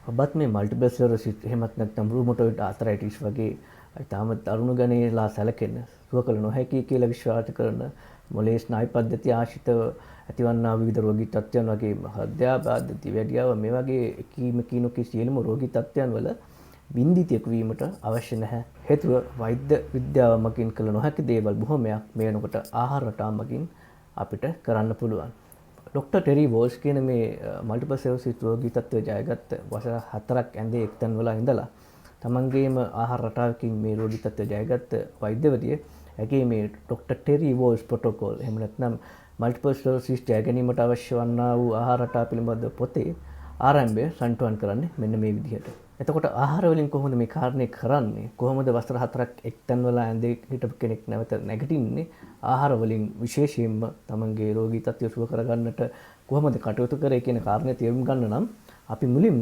ඔබත් මේ මල්ටිපල් ස්ක්ලෙරොසිස් එහෙමත් නැත්නම් රුමටොයිඩ් ආතරයිටිස් වගේ තාම දරුණු ගණනේලා සැලකෙන සුව කළ නොහැකි කියලා විශ්වාස කරන මොළයේ ස්නායු පද්ධතිය ආශ්‍රිතව ඇතිවන්නා විවිධ රෝගී තත්ත්වයන් වගේ හෘදයාබාධ දිවැඩියාව මේ වගේ කීමකීනොකී සියලුම රෝගී තත්ත්වයන් වල බින්දිතියක වීමට අවශ්‍ය නැහැ. හේතුව වෛද්‍ය විද්‍යාව මගින් කළ නොහැකි දේවල් බොහොමයක් මේ වෙනකොට ආහාර රටාව මගින් අපිට කරන්න පුළුවන්. ඩොක්ටර් ටෙරි වෝල්ස් කියන මේ මල්ටිපල් ස්ක්ලෙරොසිස් රෝගී තත්ත්වය ජයගත්ත වසර 4ක් ඇඳේ එක්තැන් වල ඉඳලා තමන්ගේම ආහාර රටාවකින් මේ රෝගී තත්ත්වය ජයගත්ත වෛද්‍යවරිය ඇගේ මේ ඩොක්ටර් ටෙරි වෝල්ස් ප්‍රොටෝකෝල් එහෙම නැත්නම් මල්ටිපල් ස්ක්ලෙරොසිස් ජය ගැනීමට අවශ්‍ය වන්නා වූ ආහාර රටාව පිළිබඳ පොතේ ආරම්භය සම්ටුවන් කරන්නේ මෙන්න මේ විදිහට. එතකොට ආහාර වලින් කොහොමද මේ කාරණේ කරන්නේ? කොහොමද වසර 4ක් එක්තැන් වල ඇඳේ හිටපු කෙනෙක් නැවත නැගිටින්නේ? ආහාර වලින් විශේෂයෙන්ම තමන්ගේ රෝගී තත්ත්වය සුව කරගන්නට කොහොමද කටයුතු කරේ කියන කාරණේ තේරුම් ගන්න නම් අපි මුලින්ම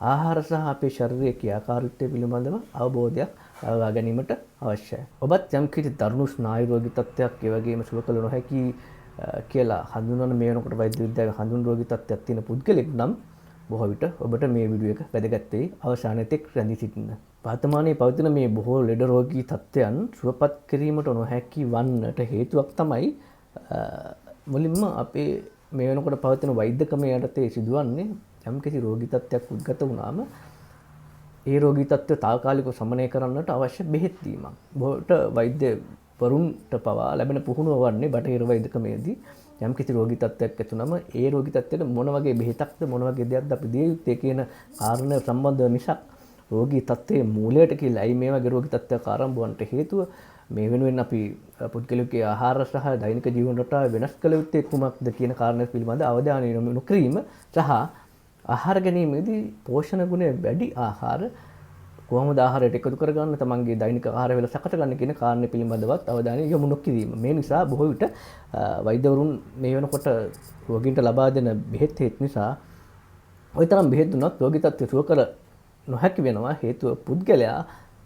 ආහාර සහ අපේ ශරීරයේ ක්‍රියාකාරීත්වය පිළිබඳව අවබෝධයක් ලබා ගැනීමට අවශ්‍යයි. ඔබත් යම් කිසි දරුණු ස්නායු රෝගී තත්ත්වයක් ඒ වගේම සුව කළ නොහැකි කියලා හඳුන්වන මේ වෙනකොට වෛද්‍ය විද්‍යාවේ හඳුන් රෝගී තත්ත්වයක් තියෙන පුද්ගලෙක් නම් බොහෝ විට ඔබට මේ වීඩියෝ එක වැදගත් වෙයි. අවසානයේ තෙක් රැඳී සිටින්න. වර්තමානයේ පවතින මේ බොහෝ ලෙඩ රෝගී තත්ත්වයන් සුවපත් කිරීමට නොහැකි වන්නට හේතුවක් තමයි මුලින්ම අපේ මේ වෙනකොට පවතින වෛද්‍යකමේ යටතේ සිදුවන්නේ යම්කිසි රෝගී තත්ත්වයක් උද්ගත වුණාම ඒ රෝගී තත්ත්වය తాවකාලිකව සමනය කරන්නට අවශ්‍ය බෙහෙත් දීමක්. බොහෝට වෛද්‍ය වරුන්ට පවා ලැබෙන පුහුණුව වන්නේ බටහිර වෛද්‍යකමේදී යම්කිසි රෝගී තත්ත්වයක් ඇති වුණාම ඒ රෝගී තත්ත්වයට මොන වගේ බෙහෙතක්ද මොන වගේ දෙයක්ද අපි දිය යුත්තේ කියන කාරණා සම්බන්ධව නිසා රෝගී තත්ත්වයේ මූලයට කියලා ඇයි මේ වගේ රෝගී තත්ත්වයක් ආරම්භ වන්නට හේතුව මේ වෙනුවෙන් අපි පුද්ගලිකයේ ආහාර සහ දෛනික ජීවන රටාව වෙනස් කළ යුත්තේ කුමක්ද කියන කාරණා පිළිබඳ අවධානය යොමු කිරීම සහ ආහාර ගැනීමේදී පෝෂණ ගුණය වැඩි ආහාර කොහොමද ආහාරයට එකතු කරගන්න තමන්ගේ දෛනික ආහාර වේල සකස් කරගන්න කියන කාරණේ පිළිබඳවත් අවධානය යොමු නොකිරීම. මේ නිසා බොහෝ විට වෛද්‍යවරුන් මේ වෙනකොට රෝගීන්ට ලබා දෙන බෙහෙත් හේත් නිසා ওই තරම් බෙහෙත් දුන්නත් රෝගී තත්ත්වය සුව කර නොහැකි වෙනවා. හේතුව පුද්ගලයා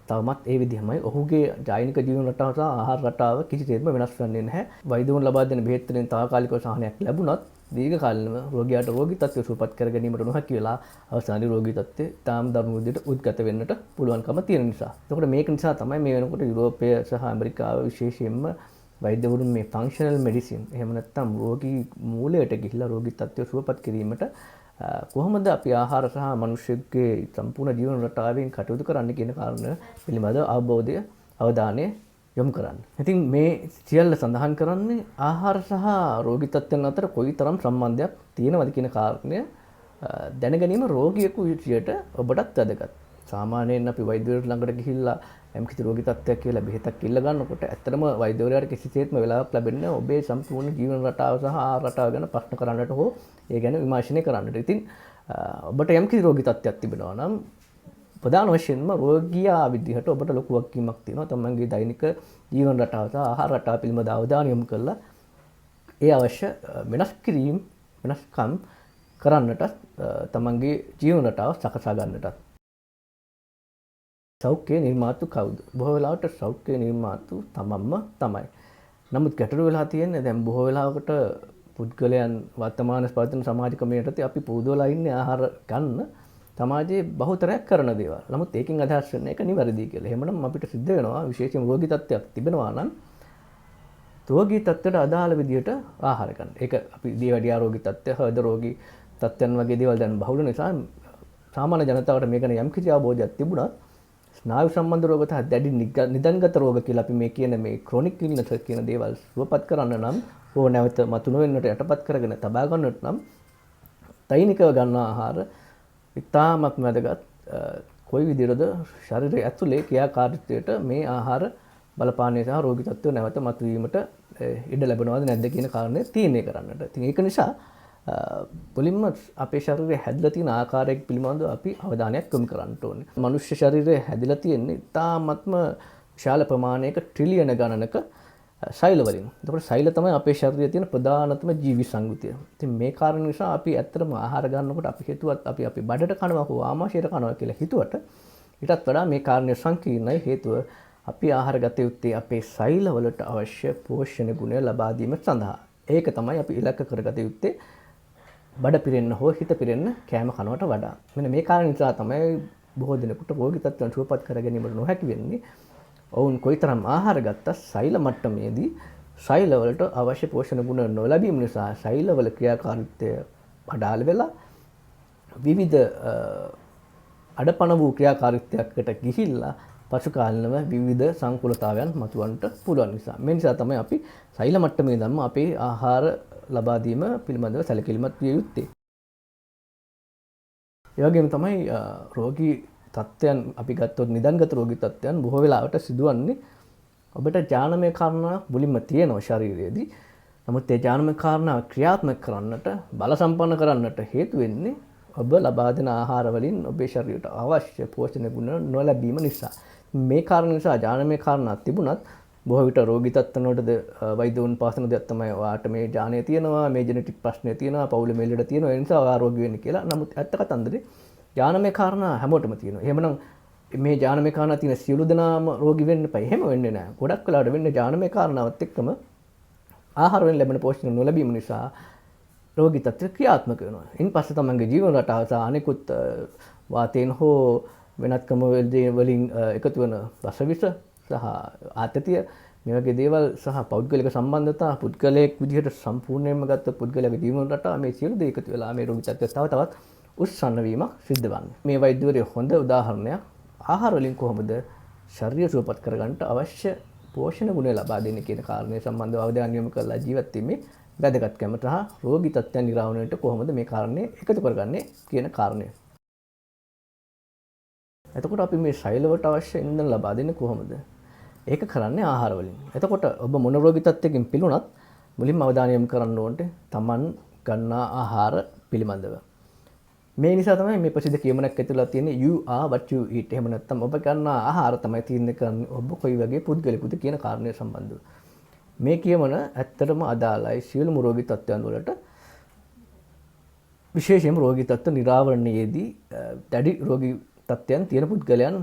තවමත් ඒ විදිහමයි ඔහුගේ දෛනික ජීවන රටාව සහ ආහාර රටාව කිසිසේත්ම වෙනස් වෙන්නේ නැහැ. වෛද්‍යවරුන් ලබා දෙන බෙහෙත් වලින් තාවකාලිකව සහනයක් ලැබුණත් දීර්ඝ කාලිනව රෝගියාට රෝගී තත්ත්වය සුවපත් කර ගැනීමට නොහැකි වෙලා අවසානයේ රෝගී තත්ත්වය තාම දරුණු විදිහට උද්ගත වෙන්නට පුළුවන්කම තියෙන නිසා. එතකොට මේක නිසා තමයි මේ වෙනකොට යුරෝපය සහ ඇමරිකාව විශේෂයෙන්ම වෛද්‍යවරුන් මේ ෆන්ක්ෂනල් මෙඩිසින් එහෙම නැත්නම් රෝගී මූලයට ගිහිල්ලා රෝගී තත්ත්වය සුවපත් කිරීමට කොහොමද අපි ආහාර සහ මිනිස්සුගේ සම්පූර්ණ ජීවන රටාවෙන් කටයුතු කරන්න කියන කාරණා පිළිබඳව අවබෝධය අවධානය යොමු කරන්න. ඉතින් මේ සියල්ල සඳහන් කරන්නේ ආහාර සහ රෝගී තත්ත්වයන් අතර කොයිතරම් සම්බන්ධයක් තියෙනවද කියන කාරණය දැන ගැනීම රෝගියෙකු විදියට ඔබටත් වැදගත්. සාමාන්‍යයෙන් අපි වෛද්‍යවරු ළඟට ගිහිල්ලා යම්කිසි රෝගී තත්ත්වයක් කියලා බෙහෙතක් ඉල්ල ගන්නකොට ඇත්තටම වෛද්‍යවරයාට කිසිසේත්ම වෙලාවක් ලැබෙන්නේ ඔබේ සම්පූර්ණ ජීවන රටාව සහ ආහාර රටාව ගැන ප්‍රශ්න කරන්නට හෝ ඒ ගැන විමර්ශනය කරන්නට. ඉතින් ඔබට යම්කිසි රෝගී තත්ත්වයක් තිබෙනවා නම් ප්‍රධාන වශයෙන්ම රෝගියා විදිහට ඔබට ලොකු වගකීමක් තියෙනවා. තමන්ගේ දෛනික ජීවන රටාව සහ ආහාර රටාව පිළිබඳ අවධානය යොමු කරලා ඒ අවශ්‍ය වෙනස්කම් කරන්නට තමන්ගේ ජීවන රටාව සකසා ගන්නට. සෞඛ්‍ය නිර්මාතු කවුද? බොහෝ වෙලාවට සෞඛ්‍ය නිර්මාතු තමන්ම තමයි. නමුත් ගැටලුව වෙලා තියෙන්නේ දැන් බොහෝ වෙලාවකට පුද්ගලයන් වර්තමාන පවතින සමාජ ක්‍රමයට යටතේ අපි පුරුදුලා ඉන්නේ ආහාර ගන්න සමාජයේ බහුතරයක් කරන දේවල්. නමුත් ඒකෙන් අදහස් වෙන්නේ ඒක නිවැරදි කියලා. එහෙමනම් අපිට සිද්ධ වෙනවා විශේෂයෙන් රෝගී තත්ත්වයක් තිබෙනවා නම් රෝගී තත්ත්වයට අදාළ විදියට ආහාර ගන්න. ඒක අපි දියවැඩියා රෝගී තත්ත්වය, හෘද රෝගී තත්ත්වයන් වගේ දේවල් දැන් බහුල නිසා සාමාන්‍ය ජනතාවට මේක ගැන යම් කිසි අවබෝධයක් තිබුණත් ස්නායු සම්බන්ධ රෝග තහ දැඩි නිදන්ගත රෝග කියලා අපි මේ කියන මේ ක්‍රොනික් ඉල්නස් කියන දේවල් සුවපත් කරන්න නම් ඕ නැවත මතු නොවෙන්නට යටපත් කරගෙන තබා ගන්නට නම් දෛනිකව ගන්න ආහාර ඉතාමත් වැදගත්. කොයි විදිහටද ශරීරය ඇතුලේ ක්‍රියාකාරීත්වයට මේ ආහාර බලපාන්නේ සහ රෝගී තත්ත්වය නැවත මතුවීමට ඉඩ ලැබෙනවද නැද්ද කියන කාරණය තීරණය කරන්නට. ඉතින් ඒක නිසා මුලින්ම අපේ ශරීරය හැදිලා තියෙන ආකාරය පිළිබඳව අපි අවධානයක් යොමු කරන්න ඕනේ. මනුෂ්‍ය ශරීරය හැදිලා තියෙන්නේ ඉතාමත්ම විශාල ප්‍රමාණයක ට්‍රිලියන ගණනක සෛල වලින්. ඒකට සෛල තමයි අපේ ශරීරයේ තියෙන ප්‍රධානතම ජීවි සංයුතිය. ඉතින් මේ කාරණා නිසා අපි ඇත්තටම ආහාර ගන්නකොට අපි හිතුවත් අපි බඩට කනවා හෝ ආමාශයට කනවා කියලා හිතුවට ඊටත් වඩා මේ කාරණේ සංකීර්ණයි. හේතුව අපි ආහාර ගත යුත්තේ අපේ සෛල වලට අවශ්‍ය පෝෂණ ගුණය ලබා දීම සඳහා. ඒක තමයි අපි ඉලක්ක කරගත යුත්තේ. බඩ පිරෙන්න හෝ හිත පිරෙන්න කෑම කනවට වඩා. මෙන්න මේ කාරණා නිසා තමයි බොහෝ දෙනෙකුට රෝගී තත්ත්වයන් සුවපත් කර ගැනීමට නොහැකි වෙන්නේ. ඔවුන් කොයිතරම් ආහාර ගත්තත් සෛල මට්ටමේදී සෛලවලට අවශ්‍ය පෝෂණ ගුණ නොලැබීම නිසා සෛලවල ක්‍රියාකාරීත්වය අඩාල වෙලා විවිධ අඩපණ වූ ක්‍රියාකාරීත්වයකට ගිහිල්ලා පසු කාලිනව විවිධ සංකූලතාවයන් මතුවන්නට පුළුවන් නිසා. මේ නිසා තමයි අපි සෛල මට්ටමේ ධම්ම අපේ ආහාර ලබා දීම පිළිබඳව සැලකිලිමත් විය යුත්තේ. ඒ වගේම තමයි රෝගී තත්ත්වයන් අපි ගත්තොත් නිදන්ගත රෝගී තත්ත්වයන් බොහෝ වෙලාවට සිදුවන්නේ ඔබට ඥානමය කාරණා මුලින්ම තියෙනවා ශරීරයේදී. නමුත් ඒ ඥානමය කාරණා ක්‍රියාත්මක කරන්නට බල සම්පන්න කරන්නට හේතු වෙන්නේ ඔබ ලබා දෙන ආහාර වලින් ඔබේ ශරීරයට අවශ්‍ය පෝෂණ ගුණ නොලැබීම නිසා. මේ කාරණා නිසා ඥානමය කාරණා තිබුණත් බොහෝ විට රෝගී තත්ත්වන වලට වෛද්‍යවරුන් පාසන දෙයක් තමයි ඔයාට මේ ඥානය තියෙනවා, මේ ජෙනෙටික් ප්‍රශ්නය තියෙනවා, පවුලේ මේ ලෙඩ තියෙනවා, ඒ නිසා ඔයා රෝගී වෙන්නේ කියලා. නමුත් ඇත්ත කතන්දරේ ඥානමය කාරණා හැමෝටම තියෙනවා. එහෙමනම් මේ ඥානමය කාරණා තියෙන සියලු දෙනාම රෝගී වෙන්න එපා. එහෙම වෙන්නේ නැහැ. ගොඩක් වෙලාවට වෙන්නේ ඥානමය කාරණාවත් එක්කම ආහාර වලින් ලැබෙන පෝෂණ නොලැබීම නිසා රෝගී තත්ත්ව ක්‍රියාත්මක වෙනවා. ඉන් පස්සේ තමන්ගේ ජීවන රටාව සහ අනෙකුත් වාතයෙන් හෝ වෙනත්කම වලින් එකතු වෙන රසවිස සහ ආතතිය මේ වගේ දේවල් සහ පෞද්ගලික සම්බන්ධතා පුද්ගලයෙක් විදිහට සම්පූර්ණයෙන්ම ගත්ත පුද්ගලයාගේ ජීවන රටාව මේ සියලු දේ එකතු වෙලා මේ රෝගී තත්ත්වය තව තවත් උස්සන්න වීමක් සිද්ධ වන්නේ. මේ වෛද්‍යවරය හොඳ උදාහරණයක් ආහාර වලින් කොහොමද ශරීරය සුවපත් කරගන්නට අවශ්‍ය පෝෂණ ගුණ ලබා දෙන්නේ කියන කාරණය සම්බන්ධව අවධානය යොමු කරලා ජීවත් වීමේ වැදගත්කම සහ රෝගී තත්ත්වයන් නිරාවරණයට කොහොමද මේ කාරණේ එකතු කරගන්නේ කියන කාරණය. එතකොට අපි මේ ශෛලවට අවශ්‍ය ඉන්ධන ලබා දෙන්නේ කොහොමද? ඒක කරන්නේ ආහාර වලින්. එතකොට ඔබ මොන රෝගී තත්ත්වයකින් පිළුණත් මුලින්ම අවධානය යොමු කරන්න ඕනේ Taman ගන්නා ආහාර පිළිබඳව. මේ නිසා තමයි මේ ප්‍රසිද්ධ කියමනක් ඇතුළත තියෙන්නේ you are what you eat. එහෙම නැත්නම් ඔබ ගන්නා ආහාර තමයි තීරණය කරන්නේ ඔබ කොයි වගේ පුද්ගලෙකුද කියන කාරණය සම්බන්ධව. මේ කියමන ඇත්තටම අදාළයි සියලුම රෝගී තත්ත්වයන් වලට. විශේෂයෙන්ම රෝගී තත්ත්ව නිරාවරණයේදී දැඩි රෝගී තත්ත්වයන් තියෙන පුද්ගලයන්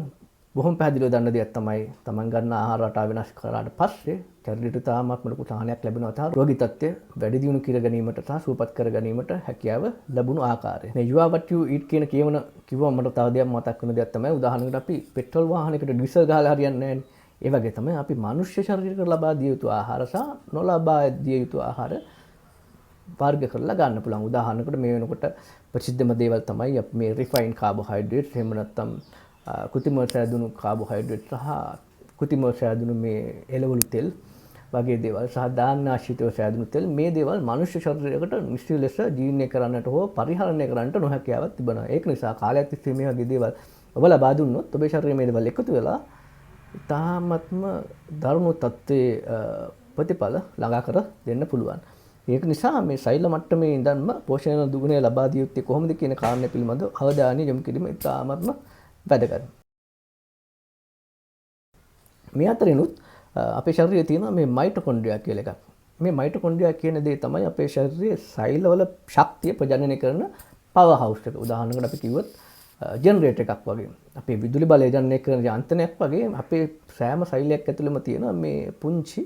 බොහොම පැහැදිලිව දන්න දෙයක් තමයි තමන් ගන්න ආහාර රටාව වෙනස් කරාට පස්සේ ශරීරයට තාමත් ලොකු සාහනයක් ලැබෙනවා තහ රෝගී තත්ත්වය වැඩි දියුණු කර ගැනීමට සහ සුවපත් කර ගැනීමට හැකියාව ලැබුණු ආකාරය. මේ you are what you eat කියන කියවන කිව්වම මට තව දෙයක් මතක් වෙන දෙයක් තමයි උදාහරණයකට අපි පෙට්‍රල් වාහනයකට ඩීසල් ගහලා හරියන්නේ නැහැ. ඒ වගේ තමයි අපි මනුෂ්‍ය ශරීරයකට ලබා දිය යුතු ආහාර සහ නොලබා දිය යුතු ආහාර වර්ග කරලා ගන්න පුළුවන්. උදාහරණයකට මේ වෙනකොට ප්‍රසිද්ධම දේවල් තමයි අපි මේ රිෆයින්ඩ් කාබෝහයිඩ්‍රේට්ස් එහෙම නැත්නම් කෘත්‍රිම සෑදුණු කාබෝහයිඩ්‍රේට් සහ කෘත්‍රිම සෑදුණු මේ එළවලු තෙල් වගේ දේවල් සහ දාන්න ආශ්‍රිතව සෑදුණු තෙල් මේ දේවල් මනුෂ්‍ය ශරීරයකට නිශ්චල ලෙස ජීර්ණය කරන්නට හෝ පරිහරණය කරන්නට නොහැකියාවක් තිබෙනවා. ඒක නිසා කාලයක් තිස්සේ මේ වගේ දේවල් ඔබ ලබා දුන්නොත් ඔබේ ශරීරයේ මේ දේවල් එකතු වෙලා තාමත්ම දරුණු තත්ත්වයේ ප්‍රතිඵල ළඟා කර දෙන්න පුළුවන්. ඒක නිසා මේ සෛල මට්ටමේ ඉඳන්ම පෝෂණ දුගුණය ලබා දිය යුත්තේ කොහොමද කියන කාරණය පිළිබඳව අවධානය යොමු කිරීම ඉතාමත්ම වැදගත්. මේ අතරිනුත් අපේ ශරීරයේ තියෙන මේ මයිටොකොන්ඩ්‍රියා කියලා එකක්. මේ මයිටොකොන්ඩ්‍රියා කියන දේ තමයි අපේ ශරීරයේ සෛලවල ශක්තිය ප්‍රජනනය කරන පවර් හවුස් එක. උදාහරණයකට අපි කිව්වොත් ජෙනරේටර් එකක් වගේ. අපේ විදුලි බලය ජනනය කරන යන්ත්‍රයක් වගේ අපේ සෑම සෛලයක් ඇතුළෙම තියෙන මේ පුංචි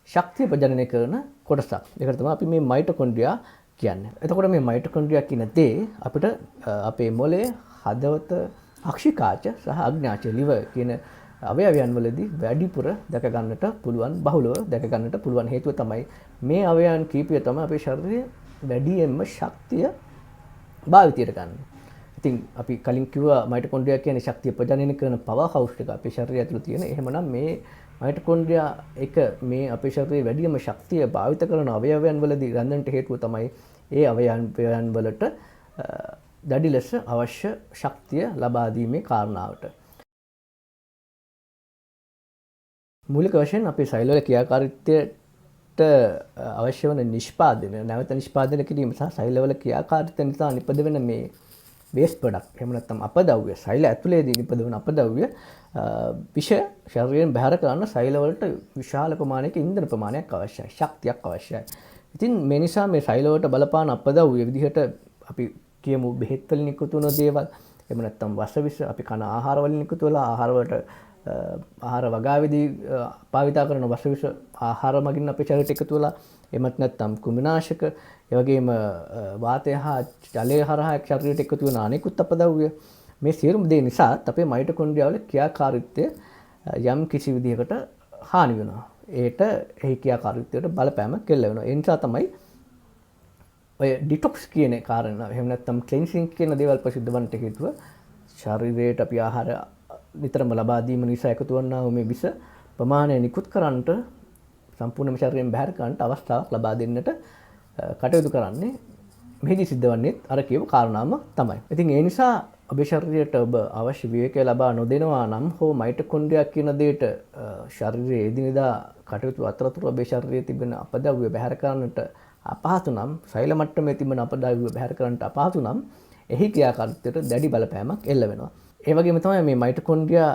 ශක්තිය ප්‍රජනනය කරන කොටසක්. ඒකට තමයි අපි මේ මයිටොකොන්ඩ්‍රියා කියන්නේ. එතකොට මේ මයිටොකොන්ඩ්‍රියා කියන දේ අපිට අපේ මොළයේ හදවත අක්ෂිකාච සහ අග්නාච liver කියන අවයවයන් වලදී වැඩිපුර දැක ගන්නට පුළුවන් බහුලව දැක ගන්නට පුළුවන් හේතුව තමයි මේ අවයවයන් කීපය තමයි අපේ ශරීරයේ වැඩියෙන්ම ශක්තිය භාවිතයට ගන්න. ඉතින් අපි කලින් කිව්වා මයිටොකොන්ඩ්‍රියා කියන්නේ ශක්තිය ප්‍රජනනය කරන පවර් හවුස් එක අපේ ශරීරය ඇතුළේ තියෙන. එහෙමනම් මේ මයිටොකොන්ඩ්‍රියා එක මේ අපේ ශරීරයේ වැඩිම ශක්තිය භාවිත කරන අවයවයන් වලදී රැඳෙන්නට හේතුව තමයි ඒ අවයවයන් වලට දැඩි ලෙස අවශ්‍ය ශක්තිය ලබා දීමේ කාරණාවට. මූලික වශයෙන් අපේ සෛලවල ක්‍රියාකාරීත්වයට අවශ්‍ය වන නිෂ්පාදනය නැවත නිෂ්පාදනය කිරීම සහ සෛලවල ක්‍රියාකාරීත්වය නිසා නිපද වෙන මේ වේස්ට් ප්‍රොඩක්ට් එහෙම නැත්නම් අපද්‍රව්‍ය සෛල ඇතුලේදී නිපදවන අපද්‍රව්‍ය විෂ ශරීරයෙන් බැහැර කරන සෛලවලට විශාල ප්‍රමාණයක ඉන්ධන ප්‍රමාණයක් අවශ්‍යයි, ශක්තියක් අවශ්‍යයි. ඉතින් මේ නිසා මේ සෛලවලට බලපාන අපද්‍රව්‍ය විදිහට අපි කියමු බෙහෙත් වලින් එකතු වෙන දේවල් එහෙම නැත්නම් වසවිස අපි කන ආහාර වලින් එකතු වෙලා ආහාර වලට ආහාර වගාවේදී භාවිත කරන වසවිස ආහාර මගින් අපේ ශරීරයට එකතු වෙලා එමත් නැත්නම් කුමිනාශක ඒ වගේම වාතය හා ජලය හරහා ශරීරයට එකතු වෙන අනෙකුත් අපද්‍රව්‍ය මේ සියලුම දේ නිසාත් අපේ මයිටොකොන්ඩ්‍රියා වල ක්‍රියාකාරීත්වය යම් කිසි විදිහකට හානි වෙනවා. ඒට එහි ක්‍රියාකාරීත්වයට බලපෑමක් එල්ල වෙනවා. ඒ නිසා තමයි ඔය ඩිටොක්ස් කියන කාරණා එහෙම නැත්නම් ක්ලෙන්සිං කියන දේවල් ප්‍රසිද්ධ වන්නට හේතුව ශරීරයට අපි ආහාර නිතරම ලබා දීම නිසා එකතු වන්නා වූ මේ විස ප්‍රමාණය නිකුත් කරන්නට සම්පූර්ණම ශරීරයෙන් බැහැර කරන්නට අවස්ථාවක් ලබා දෙන්නට කටයුතු කරන්නේ මෙහිදී සිද්ධ වන්නේ අර කියපු කාරණාම තමයි. ඉතින් ඒ නිසා ඔබේ ශරීරයට ඔබ අවශ්‍ය විවේකය ලබා නොදෙනවා නම් හෝ මයිටොකොන්ඩ්‍රියා කියන දෙයට ශරීරයේ එදිනෙදා කටයුතු අතරතුර ඔබේ ශරීරයේ තිබෙන අපද්‍රව්‍ය බැහැර කරන්නට අපහසු නම් සෛල මට්ටමේ තිබෙන අපද්‍රව්‍ය බැහැර කරන්නට අපහසු නම් එහි ක්‍රියාකාරීත්වයට දැඩි බලපෑමක් එල්ල වෙනවා. ඒ වගේම තමයි මේ මයිටොකොන්ඩ්‍රියා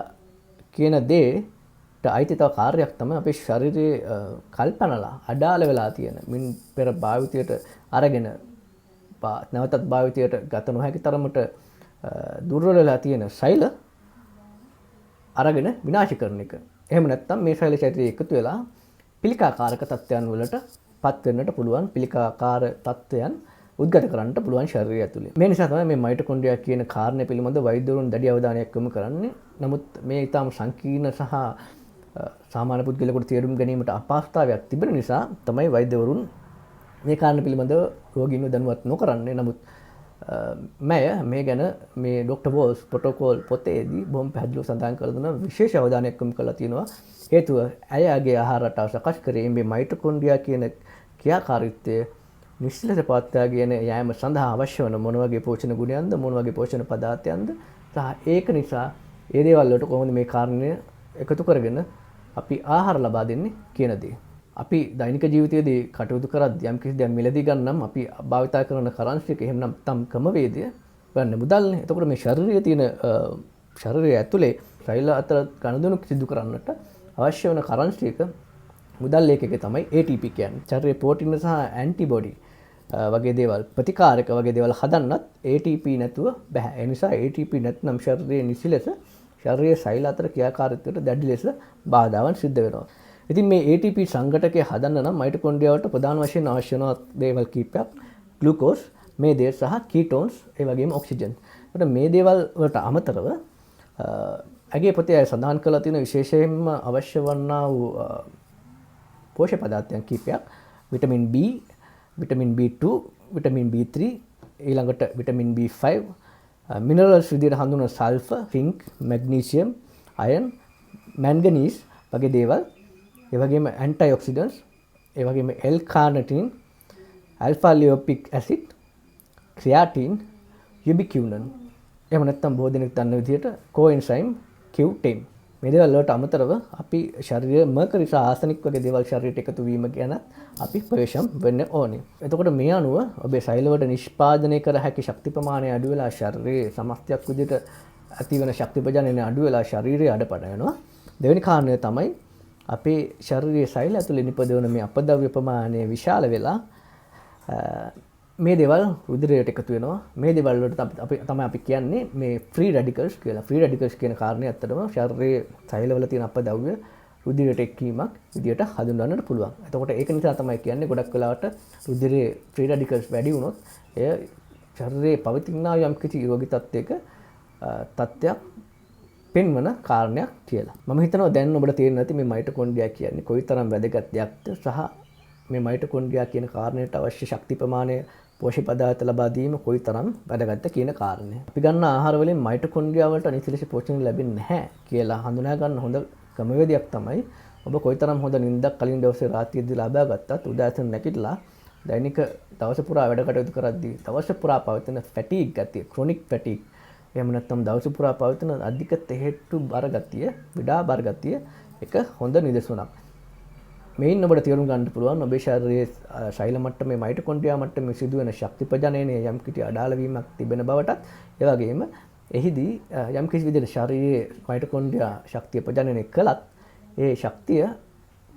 කියන දේට අයිති තව කාර්යයක් තමයි අපේ ශරීරයේ කල්පනලා අඩාල වෙලා තියෙන මින් පෙර භාවිතයට අරගෙන නැවතත් භාවිතයට ගත නොහැකි තරමට දුර්වල වෙලා තියෙන සෛල අරගෙන විනාශ කරන එක. එහෙම නැත්නම් මේ සෛල ශරීරයේ එකතු වෙලා පිළිකාකාරක තත්ත්වයන් වලට පත් වෙන්නට පුළුවන් පිළිකාකාර තත්ත්වයන් උද්ගත කරන්නට පුළුවන් ශරීරය ඇතුලේ. මේ නිසා තමයි මේ මයිටොකොන්ඩ්‍රියා කියන කාරණය පිළිබඳ වෛද්‍යවරුන් දැඩි අවධානයක් යොමු කරන්නේ. නමුත් මේ ඊටාම සංකීර්ණ සහ සාමාන්‍ය පුද්ගලයෙකුට තේරුම් ගැනීමට අපහසුතාවයක් තිබෙන නිසා තමයි වෛද්‍යවරුන් මේ කාරණා පිළිබඳව රෝගීන්ව දැනුවත් නොකරන්නේ. නමුත් මේ ගැන මේ ඩොක්ටර් වෝල්ස් ප්‍රොටෝකෝල් පොතේදී බොහොම පැහැදිලිව සඳහන් කරලා දුන විශේෂ අවධානයක් යොමු කරලා තියෙනවා. හේතුව ඇයගේ ආහාර රටාව සකස් කරේ මේ මයිටොකොන්ඩ්‍රියා කියන ක්‍රියාකාරීත්වය නිශ්චලව පවත්වාගෙන යාම සඳහා අවශ්‍ය වන මොන වගේ පෝෂණ ගුණයන්ද මොන වගේ පෝෂණ පදාර්ථයන්ද සහ ඒක නිසා ඒ දේවල් වලට කොහොමද මේ කාරණය එකතු කරගෙන අපි ආහාර ලබා දෙන්නේ කියන දේ. අපි දෛනික ජීවිතයේදී කටයුතු කරද්දී යම් කිසි දෙයක් මිලදී ගන්නම් අපි භාවිතා කරන කරන්සි එක එහෙම නැත්නම් ක්‍රමවේදය ගන්න මුදල්නේ. එතකොට මේ ශරීරයේ තියෙන ශරීරය ඇතුලේ සෛල අතර ගනුදෙනු සිදු කරන්නට අවශ්‍ය වෙන කරන්සි එක මුදල් ලේඛකය තමයි ATP කියන්නේ. ශරීරයේ ප්‍රෝටීන සහ ඇන්ටිබොඩි වගේ දේවල් ප්‍රතිකාරක වගේ දේවල් හදන්නත් ATP නැතුව බෑ. ඒ නිසා ATP නැත්නම් ශරීරයේ නිසි ලෙස ශරීරයේ සෛල අතර ක්‍රියාකාරීත්වයට දැඩි ලෙස බාධාවන් සිද්ධ වෙනවා. ඉතින් මේ ATP සංඝටකය හදන්න නම් මයිටොකොන්ඩ්‍රියාවට ප්‍රධාන වශයෙන් අවශ්‍ය වෙන දේවල් කීපයක් ග්ලූකෝස්, මේදේ සහ කීටෝන්ස් ඒ වගේම ඔක්සිජන්. ඒකට මේ දේවල් වලට අමතරව ඇගේ පොතේ සඳහන් කරලා තියෙන විශේෂයෙන්ම අවශ්‍ය වන්නා වූ පෝෂක පදාර්ථයන් කීපයක් vitamin B, vitamin B2, vitamin B3 ඊළඟට විටමින් B5 මිනරල්ස් විදිහට හඳුන්වන සල්ෆර්, සින්ක්, මැග්නීසියම්, අයර්න්, මැන්ගනීස් වගේ දේවල් ඒ වගේම ඇන්ටයිऑක්සිඩන්ට්ස් ඒ වගේම L-කාර්නිටින්, ඇල්ෆා ලියෝපික් ඇසිඩ්, ක්‍රියාටින්, යුබික්විනන් එහෙම නැත්නම් බොහෝ දෙනෙක් දන්න විදිහට කොඑන්සයිම් Q10 මේ දේවල් වලට අමතරව අපි ශරීරයේ මර්කරි සහ ආසනික් වගේ දේවල් ශරීරයට එකතු වීම ගැන අපි ප්‍රවේශම් වෙන්න ඕනේ. එතකොට මේ අනුව ඔබේ සෛල වලට නිෂ්පාදනය කර හැකි ශක්ති ප්‍රමාණය අඩු වෙලා ශරීරයේ සමස්තයක් විදිහට ඇතිවන ශක්ති ප්‍රජනනය අඩු වෙලා ශරීරය අඩපණ වෙනවා. දෙවෙනි කාරණය තමයි අපේ ශරීරයේ සෛල ඇතුලේ නිපදවන මේ අපද්‍රව්‍ය ප්‍රමාණය විශාල වෙලා මේ දේවල් රුධිරයට එකතු වෙනවා. මේ දේවල් වලට තමයි අපි කියන්නේ මේ ෆ්‍රී රැඩිකල්ස් කියලා. ෆ්‍රී රැඩිකල්ස් කියන කාරණේ ඇත්තටම ශරීරයේ සෛලවල තියෙන අපද්‍රව්‍ය රුධිරයට එක්වීමක් විදියට හඳුන්වන්නට පුළුවන්. එතකොට ඒක නිසා තමයි කියන්නේ ගොඩක් වෙලාවට රුධිරයේ ෆ්‍රී රැඩිකල්ස් වැඩි වුණොත් එය ශරීරයේ පවතිනා යම් කිසි රෝගී තත්ත්වයක් පෙන්වන කාරණයක් කියලා. මම හිතනවා දැන් ඔබට තේරෙන්නේ නැති මේ මයිටොකොන්ඩ්‍රියා කියන්නේ කොයිතරම් වැදගත් දෙයක්ද සහ මේ මයිටොකොන්ඩ්‍රියා කියන කාරණයට අවශ්‍ය ශක්ති ප්‍රමාණය පෝෂක පදාර්ථ ලබා දීම කොයිතරම් වැදගත්ද කියන කාරණය. අපි ගන්න ආහාර වලින් මයිටොකොන්ඩ්‍රියා වලට නිසි ලෙස පෝෂණය ලැබෙන්නේ නැහැ කියලා හඳුනා ගන්න හොඳ ක්‍රමවේදයක් තමයි ඔබ කොයිතරම් හොඳ නිින්දක් කලින් දවසේ රාත්‍රියේදී ලබා ගත්තත් උදෑසන නැගිටලා දෛනික දවස පුරා වැඩ කටයුතු කරද්දී දවස පුරා පවතින ෆැටිග් ගතිය, ක්‍රොනික් ෆැටිග් එහෙම නැත්නම් දවස පුරා පවතින අධික තෙහෙට්ටු බර ගතිය, විඩා බර ගතිය එක හොඳ නිදසුනක්. මේන් ඔබට තේරුම් ගන්න පුළුවන් ඔබේ ශරීරයේ ශෛල මට්ටමේ මයිටොකොන්ඩ්‍රියා මට්ටමේ සිදුවෙන ශක්ති ප්‍රජනනයේ යම් කිසි අඩාල වීමක් තිබෙන බවටත් ඒ වගේම එහිදී යම් කිසි විදිහට ශරීරයේ මයිටොකොන්ඩ්‍රියා ශක්තිය ප්‍රජනනය කළත් ඒ ශක්තිය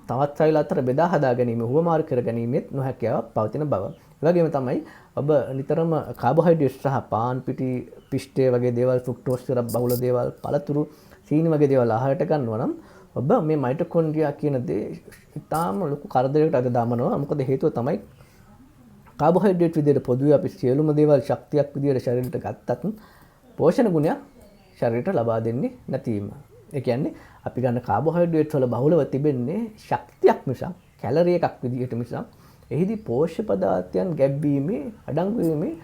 තවත් සෛල අතර බෙදා හදා ගැනීම, හුවමාරු කර ගැනීමෙත් නොහැකියාවක් පවතින බව. ඒ වගේම තමයි ඔබ නිතරම කාබෝහයිඩ්‍රේට් සහ පාන් පිටි, පිෂ්ඨය වගේ දේවල්, ෆ්‍රුක්ටෝස් සිරප් බහුල දේවල්, පළතුරු, සීනි වගේ දේවල් ආහාරයට ගන්නවා නම් ඔබ මේ මයිටොකොන්ඩ්‍රියා කියන දේ ඉතාම ලොකු කරදරයකට අද දාමනවා. මොකද හේතුව තමයි කාබෝහයිඩ්‍රේට් විදිහට පොදුවේ අපි සියලුම දේවල් ශක්තියක් විදිහට ශරීරයට ගත්තත් පෝෂණ ගුණයක් ශරීරයට ලබා දෙන්නේ නැතිවීම. ඒ කියන්නේ අපි ගන්න කාබෝහයිඩ්‍රේට් වල බහුලව තිබෙන්නේ ශක්තියක් මිසක් කැලරි එකක් විදිහට මිසක් එහිදී පෝෂ්‍ය පදාර්ථයන් ගැබ්වීමේ අඩංගු වීමේ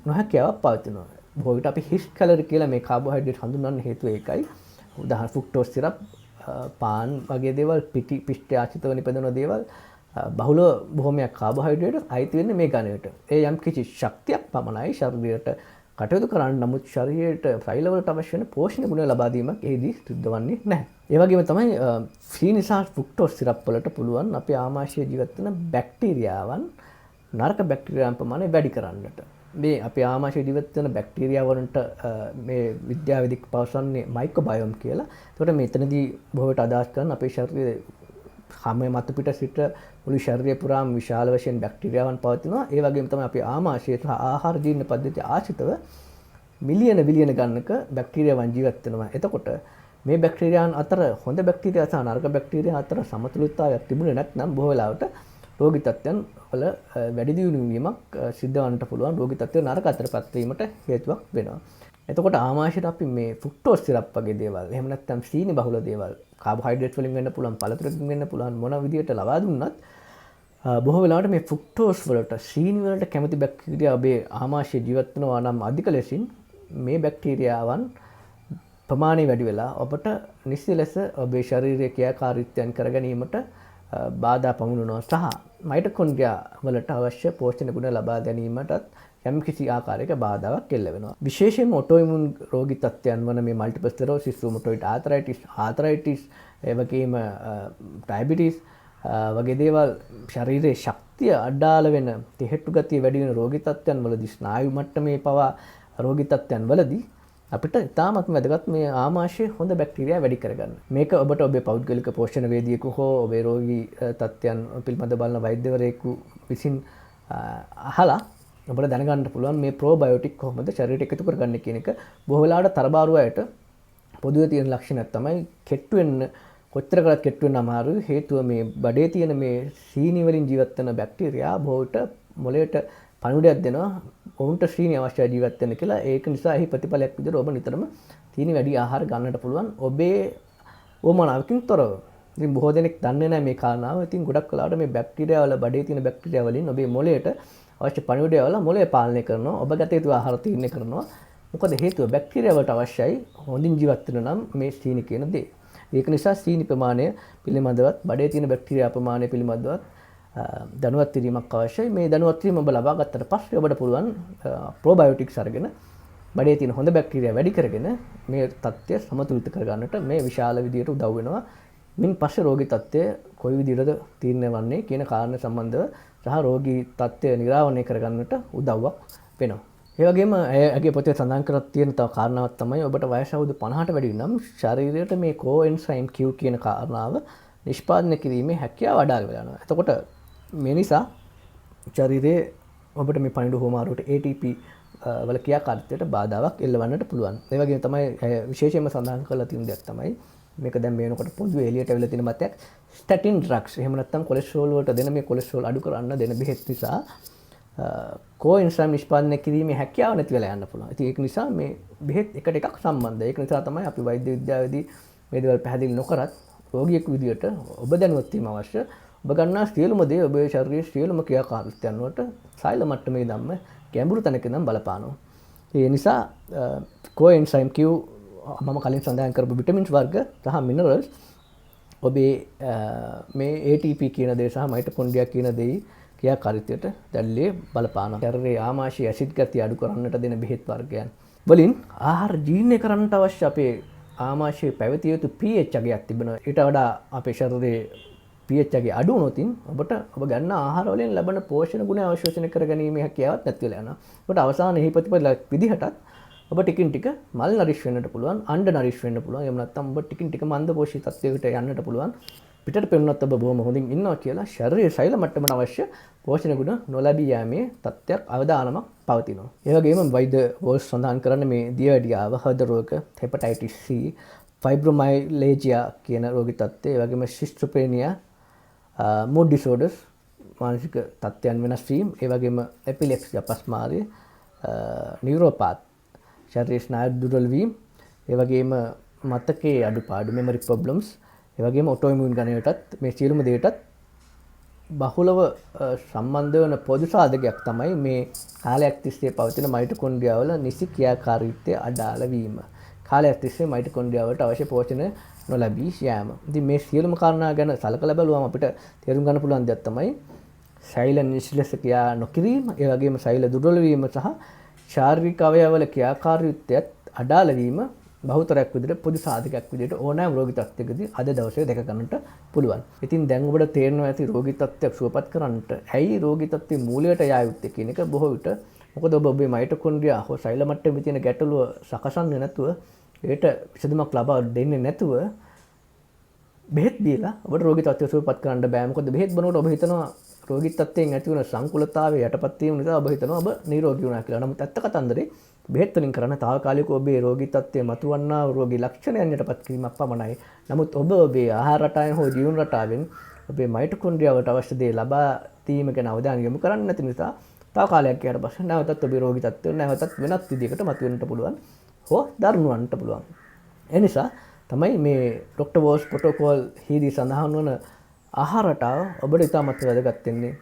නොහැකියාවක් පවතිනවා. බොහෝ විට අපි හිස් කැලරි කියලා මේ කාබෝහයිඩ්‍රේට් හඳුන්වන්න හේතුව ඒකයි. උදාහරණ ෆ්‍රුක්ටෝස් සිරප්, පාන් වගේ දේවල්, පිෂ්ඨ ආශ්‍රිතව නිපදවන දේවල් බහුල බොහොමයක් කාබෝහයිඩ්‍රේට් අයිති වෙන්නේ මේ ගණයට. ඒ යම් කිසි ශක්තියක් පමණයි ශරීරයට කටයුතු කරන්න. නමුත් ශරීරයට ෆයිබර් වලට අවශ්‍ය වෙන පෝෂණ ගුණ ලබා දීමක් එහිදී සිද්ධ වන්නේ නැහැ. ඒ වගේම තමයි සීනි සහ ෆ්‍රුක්ටෝස් සිරප් වලට පුළුවන් අපේ ආමාශයේ ජීවත් වෙන බැක්ටීරියාවන් නරක බැක්ටීරියාවන් ප්‍රමාණය වැඩි කරන්නට. මේ අපේ ආමාශයේ ජීවත් වෙන බැක්ටීරියාවන්ට මේ විද්‍යාවේදී පවසන්නේ මයික්‍රෝබයෝම් කියලා. ඒකට මෙතනදී බොහෝ විට අදහස් කරන අපේ ශරීරයේ හැම මත පිට සිට මුළු ශරීරය පුරාම විශාල වශයෙන් බැක්ටීරියාවන් පවතිනවා. ඒ වගේම තමයි අපේ ආමාශය සහ ආහාර ජීර්ණ පද්ධතිය ආශ්‍රිතව මිලියන බිලියන ගණනක බැක්ටීරියාවන් ජීවත් වෙනවා. එතකොට මේ බැක්ටීරියාවන් අතර හොඳ බැක්ටීරියා සහ නරක බැක්ටීරියා අතර සමතුලිතතාවයක් තිබුණේ නැත්නම් බොහෝ වෙලාවට රෝගී තත්ත්වයන් වල වැඩි දියුණු වීමක් සිද්ධ වන්නට පුළුවන්. රෝගී තත්ත්වය නරක අතරපත් වීමට හේතුවක් වෙනවා. එතකොට ආමාශයට අපි මේ ෆ්‍රුක්ටෝස් සිරප් වගේ දේවල්, එහෙම නැත්නම් සීනි බහුල දේවල්, කාබෝහයිඩ්‍රේට් වලින් වෙන්න පුළුවන්, පළතුරකින් වෙන්න පුළුවන් මොන විදියට ලබා දුන්නත් බොහෝ වෙලාවට මේ ෆ්‍රුක්ටෝස් වලට, සීනි වලට කැමති බැක්ටීරියා ඔබේ ආමාශයේ ජීවත් වෙනවා නම් අධික ලෙසින් මේ බැක්ටීරියාවන් ප්‍රමාණය වැඩි වෙලා ඔබට නිසි ලෙස ඔබේ ශාරීරික ක්‍රියාකාරීත්වයන් කර ගැනීමට බාධා පමුණුනවා සහ මයිටොකොන්ඩ්‍රියා වලට අවශ්‍ය පෝෂණ ගුණ ලබා ගැනීමටත් යම් කිසි ආකාරයක බාධාවක් එල්ල වෙනවා. විශේෂයෙන්ම ඔටෝඉමුන් රෝගී තත්ත්වයන් වන මේ මල්ටිපල් ස්ක්ලෙරෝසිස්, රුමටොයිඩ් ආතරයිටිස්, ඒ වගේම ඩයබටිස් වගේ දේවල් ශරීරයේ ශක්තිය අඩාල වෙන, තෙහෙට්ටු ගතිය වැඩි වෙන රෝගී තත්ත්වයන් වලදී, ස්නායු මට්ටමේ පවා රෝගී තත්ත්වයන් වලදී අපිට ඉතාමත් වැදගත් මේ ආමාශයේ හොඳ බැක්ටීරියා වැඩි කරගන්න. මේක ඔබට ඔබේ පෞද්ගලික පෝෂණ වේදිකයෙකු හෝ ඔබේ රෝගී තත්ත්වයන් පිළිබඳ බලන වෛද්‍යවරයෙකු විසින් අහලා ඔබට දැනගන්න පුළුවන් මේ ප්‍රෝබයෝටික් කොහොමද ශරීරයට එකතු කරගන්නේ කියන එක. බොහෝ වෙලාවට තරබාරු අයට පොදුවේ තියෙන ලක්ෂණයක් තමයි කෙට්ටු වෙන්න, කොච්චර කරත් කෙට්ටු වෙන්න අමාරුයි. හේතුව මේ බඩේ තියෙන මේ සීනි වලින් ජීවත් වෙන බැක්ටීරියා බොහෝ විට මොළයට පණිවිඩයක් දෙනවා ඔවුන්ට සීනි අවශ්‍යයි ජීවත් වෙන්න කියලා. ඒක නිසා එහි ප්‍රතිඵලයක් විදිහට ඔබ නිතරම සීනි වැඩි ආහාර ගන්නට පුළුවන් ඔබේ ඕමනාවකින් තොරව. ඉතින් බොහෝ දෙනෙක් දන්නේ නැහැ මේ කාරණාව. ඉතින් ගොඩක් වෙලාවට මේ බැක්ටීරියා වල, බඩේ තියෙන බැක්ටීරියා වලින් ඔබේ මොළයට අවශ්‍ය පණිවිඩය වල මොළය පාලනය කරනවා. ඔබ ගත යුතු ආහාර තීරණය කරනවා. මොකද හේතුව බැක්ටීරියා වලට අවශ්‍යයි හොඳින් ජීවත් වෙන්න නම් මේ සීනි කියන දේ. ඒක නිසා සීනි ප්‍රමාණය පිළිබඳවත්, බඩේ තියෙන බැක්ටීරියා ප්‍රමාණය පිළිබඳවත් දැනුවත් කිරීමක් අවශ්‍යයි. මේ දැනුවත් කිරීම ඔබ ලබා ගත්තට පස්සේ ඔබට පුළුවන් ප්‍රෝබයෝටික්ස් අරගෙන බඩේ තියෙන හොඳ බැක්ටීරියා වැඩි කරගෙන මේ තත්ත්වය සමතුලිත කරගන්නට මේ විශාල විදියට උදව් වෙනවා. මින් පස්සේ රෝගී තත්ත්වය කොයි විදිහටද තීරණය වන්නේ කියන කාරණා සම්බන්ධව සහ රෝගී තත්ත්වය නිරාවරණය කරගන්නට උදව්වක් වෙනවා. ඒ වගේම ඇගේ පොතේ සඳහන් කරලා තියෙන තව කාරණාවක් තමයි ඔබට වයස අවුරුදු 50ට වැඩි නම් ශරීරයට මේ coenzyme Q කියන කාරණාව නිෂ්පාදනය කිරීමේ හැකියාව අඩාල වෙලා යනවා. එතකොට මේ නිසා ශරීරයේ ඔබට මේ පණිඩු හෝමාරුවට ATP වල ක්‍රියාකාරීත්වයට බාධාවක් එල්ලවන්නට පුළුවන්. ඒ වගේම තමයි විශේෂයෙන්ම සඳහන් කරලා තියෙන දෙයක් තමයි මේක දැන් මේ වෙනකොට පොදුවේ එළියට අවිලා තියෙන මතයක් ස්ටැටින් ඩ්‍රග්ස්. එහෙම නැත්නම් කොලෙස්ටරෝල් වලට දෙන මේ කොලෙස්ටරෝල් අඩු කරන්න දෙන බෙහෙත් නිසා coenzyme නිෂ්පාදනය කිරීමේ හැකියාව නැති වෙලා යන්න පුළුවන්. ඉතින් ඒක නිසා මේ බෙහෙත් එකට එකක් සම්බන්ධයි. ඒක නිසා තමයි අපි වෛද්‍ය විද්‍යාවේදී මේ දේවල් පැහැදිලි නොකරත් රෝගියෙකු විදියට ඔබ දැනුවත් වීම අවශ්‍ය. ඔබ ගන්නා සියලුම දේ ඔබේ ශරීරයේ සියලුම ක්‍රියාකාරීත්වයන් වලට සෛල මට්ටමේ ධම්ම ගැඹුරු තැනක ඉඳන් බලපානවා. ඒ නිසා coenzyme Q මම කලින් සඳහන් කරපු විටමින්ස් වර්ග සහ මිනරල්ස් ඔබේ මේ ATP කියන දේ සහ මයිටොකොන්ඩ්‍රියා කියන දේ ක්‍රියාකාරීත්වයට දැල්ලේ බලපානවා. ශරීරයේ ආමාශයේ ඇසිඩ් ගතිය අඩු කරන්නට දෙන බෙහෙත් වර්ගයන් වලින් ආහාර ජීර්ණය කරන්නට අවශ්‍ය අපේ ආමාශයේ පැවතිය යුතු pH අගයක් තිබෙනවා. ඊට වඩා අපේ ශරීරයේ pH අගය අඩු වුණොත් ඔබට ඔබ ගන්න ආහාර වලින් ලැබෙන පෝෂණ ගුණ අවශෝෂණය කරගැනීමේ හැකියාවක් නැති වෙලා යනවා. ඔබට අවසානයේ ප්‍රතිඵල විදිහටත් ඔබ ටිකින් ටික මල් නරිෂ් වෙන්නට පුළුවන්, අණ්ඩ නරිෂ් වෙන්න පුළුවන්. එහෙම නැත්නම් ඔබ ටිකින් ටික මන්ද පෝෂී තත්ත්වයකට යන්නට පුළුවන්. පිටට පෙනුනත් ඔබ බොහොම හොඳින් ඉන්නවා කියලා ශරීරයේ සෛල මට්ටමට අවශ්‍ය පෝෂණ ගුණ නොලැබී යෑමේ තත්ත්වයක් අවදානමක් පවතිනවා. ඒ වගේම වෛද්‍ය වෝල්ස් සඳහන් කරන්නේ මේ දියවැඩියාව, හෘද රෝග, හෙපටයිටිස් C, ෆයිබ්‍රොමයිලේජියා කියන රෝගී තත්ත්වය, ඒ වගේම සිස්ට්‍රොපේනියා, mood disorders මානසික තත්ත්වයන් වෙනස් වීම, ඒ වගේම එපිලෙප්සි අපස්මාරය, නියුරෝපාත් ශරීර ස්නායු දුර්වල වීම, ඒ වගේම මතකයේ අඩුපාඩු මෙමරි ප්‍රොබ්ලම්ස්, ඒ වගේම ඔටෝඉමුන් ගණයටත් මේ සියලුම දේටත් බහුලව සම්බන්ධ වන පොදු සාධකයක් තමයි මේ කාලයක් තිස්සේ පවතින මයිටොකොන්ඩ්‍රියා වල නිසි ක්‍රියාකාරීත්වය අඩාල වීම. කාලයක් තිස්සේ මයිටොකොන්ඩ්‍රියා වලට අවශ්‍ය පෝෂණ නොලැබී යෑම. ඉතින් මේ සියලුම කාරණා ගැන සලකලා බලුවම අපිට තේරුම් ගන්න පුළුවන් දෙයක් තමයි ශෛල නිශ්චලස ක්‍රියා නොකිරීම, ඒ වගේම ශෛල දුර්වල වීම සහ ශාරීරික අවයවවල ක්‍රියාකාරීත්වයත් අඩාල වීම බහුතරයක් විදිහට පොදු සාධකයක් විදිහට ඕනෑම රෝගී තත්ත්වයකදී අද දවසේ දැක ගන්නට පුළුවන්. ඉතින් දැන් ඔබට තේරෙනවා ඇති රෝගී තත්ත්වයක් සුවපත් කරන්නට ඇයි රෝගී තත්ත්වයේ මූලයට යා යුත්තේ කියන එක බොහෝ විට මොකද ඔබේ මයිටොකොන්ඩ්‍රියා හෝ ශෛල මට්ටමේ තියෙන ගැටලුව සකසන්නේ නැතුව ඒට විසඳුමක් ලබා දෙන්නේ නැතුව බෙහෙත් දීලා ඔබට රෝගී තත්ත්වය සුවපත් කරන්න බෑ. මොකද බෙහෙත් බොනකොට ඔබ හිතනවා රෝගී තත්ත්වයෙන් ඇති වන සංකුලතාවය යටපත් වීම නිසා ඔබ හිතනවා ඔබ නිරෝගී වුණා කියලා. නමුත් ඇත්ත කතන්දරේ බෙහෙත් වලින් කරන తాවකාලිකව ඔබේ රෝගී තත්ත්වයේ මතුවන්නා රෝගී ලක්ෂණයන් යටපත් කිරීමක් පමණයි. නමුත් ඔබ ඔබේ ආහාර රටාවෙන් හෝ ජීවන රටාවෙන් ඔබේ මයිටොකොන්ඩ්‍රියාවට අවශ්‍ය දේ ලබා දීම ගැන අවධානය යොමු කරන්නේ නැති නිසා තාවකාලයක් ගියාට පස්සේ නැවතත් ඔබේ රෝගී තත්ත්වය නැවතත් වෙනත් විදිහකට මතුවෙන්නට පුළුවන් හෝ දරුණු වන්නට පුළුවන්. ඒ නිසා තමයි මේ ඩොක්ටර් වෝස් ප්‍රොටෝකෝල් හිදී සඳහන් වන ආහාර රටාව ඔබට ඉතාමත් වැදගත් වෙන්නේ.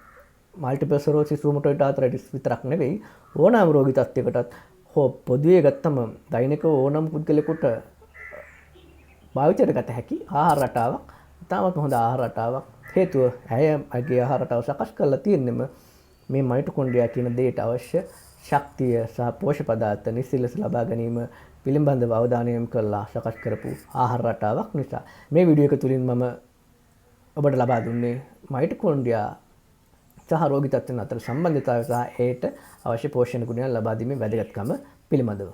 මල්ටිපල් ස්ක්ලෙරොසිස් රුමටොයිඩ් ආතරයිටිස් විතරක් නෙවෙයි ඕනෑම රෝගී තත්ත්වයකටත් හෝ පොදුවේ ගත්තම දෛනිකව ඕනම පුද්ගලයෙකුට භාවිතයට ගත හැකි ආහාර රටාවක් ඉතාමත් හොඳ ආහාර රටාවක්. හේතුව ඇගේ ආහාර රටාව සකස් කරලා තියෙන්නෙම මේ මයිටොකොන්ඩ්‍රියා කියන දෙයට අවශ්‍ය ශක්තිය සහ පෝෂක පදාර්ථ නිසි ලෙස ලබා ගැනීම පිළිබඳව අවධානය යොමු කරලා සකස් කරපු ආහාර රටාවක් නිසා. මේ වීඩියෝ එක තුලින් මම ඔබට ලබා දුන්නේ මයිටොකොන්ඩ්‍රියා සහ රෝගී තත්ත්වයන් අතර සම්බන්ධතාවය සහ ඒට අවශ්‍ය පෝෂණ ගුණයන් ලබා දීමේ වැදගත්කම පිළිබඳව.